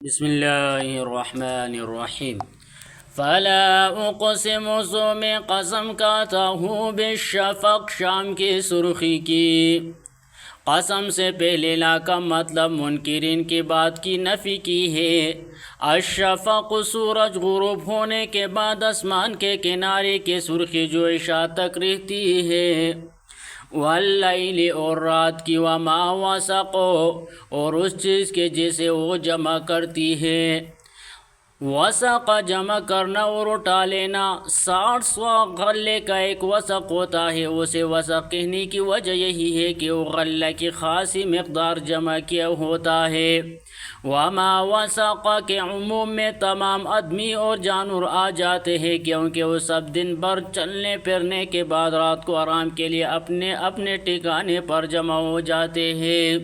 بسم اللہ الرحمن الرحیم فلا اقسم میں قسم کھاتا ہوں بالشفق شام کی سرخی کی۔ قسم سے پہلے لا کا مطلب منکرین کی بات کی نفی کی ہے۔ الشفق سورج غروب ہونے کے بعد آسمان کے کنارے کی سرخی جو عشاء تک رہتی ہے۔ واللیل اور رات کی وما وسق اور اس چیز کے جسے وہ جمع کرتی ہے۔ وسق جمع کرنا اور اٹھا لینا، 60 سوا غلے کا ایک وسق ہوتا ہے۔ اسے وسق کہنے کی وجہ یہی ہے کہ وہ غلہ کی خاصی مقدار جمع کیا ہوتا ہے۔ وما وسق کے عموم میں تمام آدمی اور جانور آ جاتے ہیں، کیونکہ وہ سب دن بھر چلنے پھرنے کے بعد رات کو آرام کے لیے اپنے اپنے ٹھکانے پر جمع ہو جاتے ہیں۔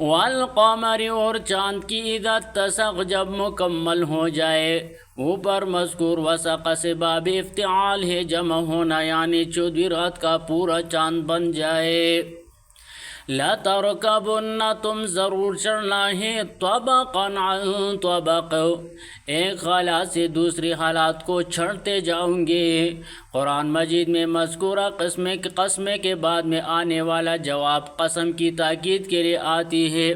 والقمر اور چاند کی اذا اتسق جب مکمل ہو جائے۔ اوپر مذکور وسق سے باب افتعال ہے، جمع ہونا، یعنی 14 رات کا پورا چاند بن جائے۔ لَتَرْكَبُنَّ تم ضرور چڑھنا ہے، طبقاً عن طبق، ایک حالات سے دوسری حالات کو چڑھتے جاؤں گے۔ قرآن مجید میں مذکورہ قسمے کے بعد میں آنے والا جواب قسم کی تاکید کے لیے آتی ہے،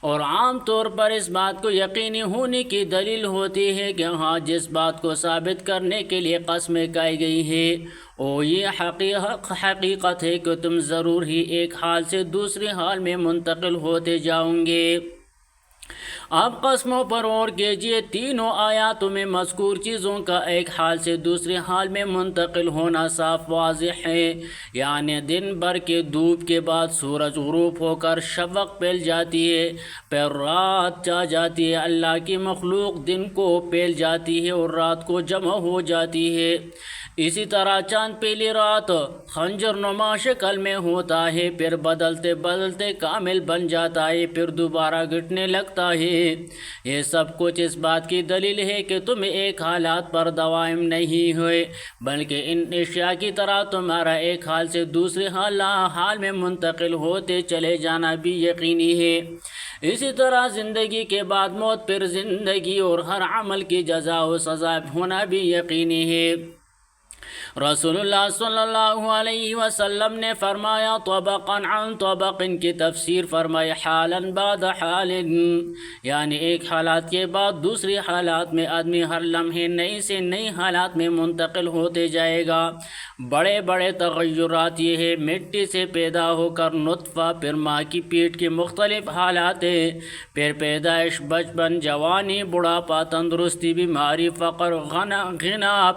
اور عام طور پر اس بات کو یقینی ہونے کی دلیل ہوتی ہے کہ ہاں جس بات کو ثابت کرنے کے لیے قسمیں کہی گئی ہے وہ یہ حقیقت ہے کہ تم ضرور ہی ایک حال سے دوسری حال میں منتقل ہوتے جاؤں گے۔ اب قسموں پر غور کیجئے، تینوں آیاتوں میں مذکور چیزوں کا ایک حال سے دوسرے حال میں منتقل ہونا صاف واضح ہے، یعنی دن بھر کے دھوپ کے بعد سورج غروب ہو کر شفق پھیل جاتی ہے، پھر رات آ جاتی ہے۔ اللہ کی مخلوق دن کو پھیل جاتی ہے اور رات کو جمع ہو جاتی ہے۔ اسی طرح چاند پہلی رات خنجر نما شکل میں ہوتا ہے، پھر بدلتے بدلتے کامل بن جاتا ہے، پھر دوبارہ گھٹنے لگتا ہے۔ یہ سب کچھ اس بات کی دلیل ہے کہ تم ایک حالات پر دائم نہیں ہوئے، بلکہ ان اشیاء کی طرح تمہارا ایک حال سے دوسرے حال میں منتقل ہوتے چلے جانا بھی یقینی ہے۔ اسی طرح زندگی کے بعد موت، پھر زندگی، اور ہر عمل کی جزا و سزا ہونا بھی یقینی ہے۔ رسول اللہ صلی اللہ علیہ وسلم نے فرمایا، طبقاً عن طبق کی تفسیر فرمائی، حالاً بعد حال، یعنی ایک حالات کے بعد دوسری حالات میں آدمی ہر لمحے نئی سے نئی حالات میں منتقل ہوتے جائے گا۔ بڑے بڑے تغیرات یہ ہے، مٹی سے پیدا ہو کر نطفہ، پھر ماں کی پیٹ کی مختلف حالات، پھر پیدائش، بچپن، جوانی، بڑھاپا، تندرستی، بیماری، فقر، غنا،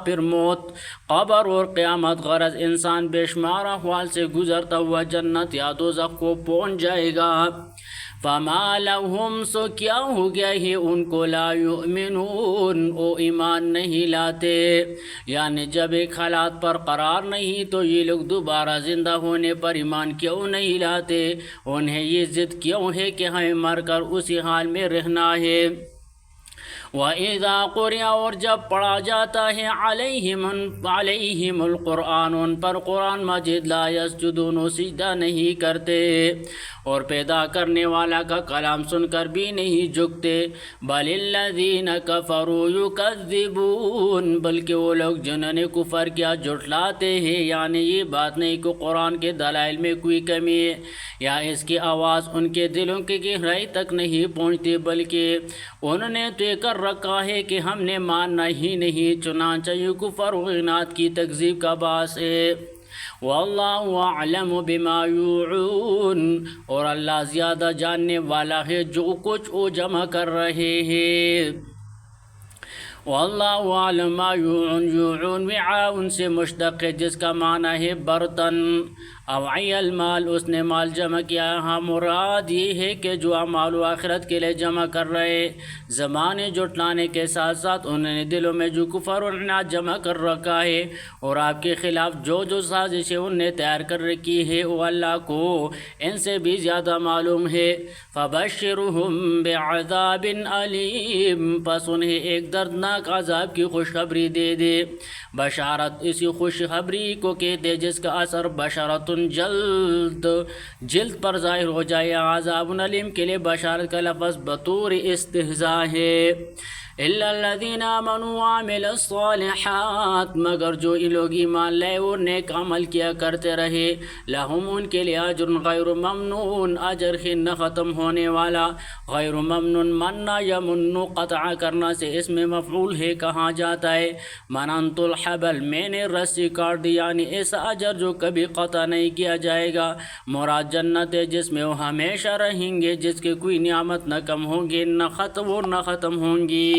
پھر موت، قبر اور قیامت۔ غرض انسان بے شمار احوال سے گزرتا ہوا جنت یا دوزخ کو پہنچ جائے گا۔ فما لہم، سو کیا ہو گیا ہے ان کو، لا یؤمنون، او ایمان نہیں لاتے، یعنی جب ایک حالات پر قرار نہیں تو یہ لوگ دوبارہ زندہ ہونے پر ایمان کیوں نہیں لاتے؟ انہیں یہ ضد کیوں ہے کہ ہمیں مر کر اسی حال میں رہنا ہے؟ وَإِذَا قُرِئَ، اور جب پڑھا جاتا ہے، عَلَيْهِمُ الْقُرْآنُ، ان پر قرآن مجید، لَا يَسْجُدُونَ، سجدہ نہیں کرتے، اور پیدا کرنے والا کا کلام سن کر بھی نہیں جھکتے۔ بَلِ الَّذِينَ كَفَرُوا يُكَذِّبُونَ، بلکہ وہ لوگ جنہوں نے کفر کیا جھٹلاتے ہیں، یعنی یہ بات نہیں کہ قرآن کے دلائل میں کوئی کمی ہے یا اس کی آواز ان کے دلوں کی گہرائی تک نہیں پہنچتی، بلکہ انہوں نے طے کر رکھا ہے کہ ہم نے ماننا ہی نہیں، چنانچہ یہ کفر و عناد کی تکذیب کا باعث ہے۔ واللہ اعلم بما یوعون، اور اللہ زیادہ جاننے والا ہے جو کچھ وہ جمع کر رہے ہیں۔ واللہ اعلم ما یوعون، یوعون وعاء سے مشتق ہے جس کا معنی ہے برتن۔ اوعی المال، اس نے مال جمع کیا، ہاں مراد یہ ہے کہ جو اعمال و آخرت کے لیے جمع کر رہے، زمانے جھٹلانے کے ساتھ ساتھ انہوں نے دلوں میں جو کفر و عناد جمع کر رکھا ہے، اور آپ کے خلاف جو سازشیں انہوں نے تیار کر رکھی ہے، وہ اللہ کو ان سے بھی زیادہ معلوم ہے۔ فبشرہم بعذاب علیم، پس انہیں ایک دردناک عذاب کی خوشخبری دے دے۔ بشارت اسی خوشخبری کو کہتے جس کا اثر بشارت جلد پر ظاہر ہو جائے. عذاب علیم کے لیے بشارت کا لفظ بطور استہزاء ہے. الا الذین آمنوا وعملوا الصالحات، مگر جو لوگ ایمان لائے اور نیک عمل کیا کرتے رہے، لہم ان کے لیے اجر غیر ممنون، اجر نہ ختم ہونے والا. غیر ممنون مننا یمن قطع کرنا سے اس میں مفعول ہے کہا جاتا ہے. مننت الحبل، میں نے رسی کاٹ دی، یعنی ایسا اجر جو کبھی قطع نہیں کیا جائے گا. مراد جنت ہے جس میں وہ ہمیشہ رہیں گے، جس کے کوئی نعمت نہ کم ہوں گی نہ ختم ہوں گی.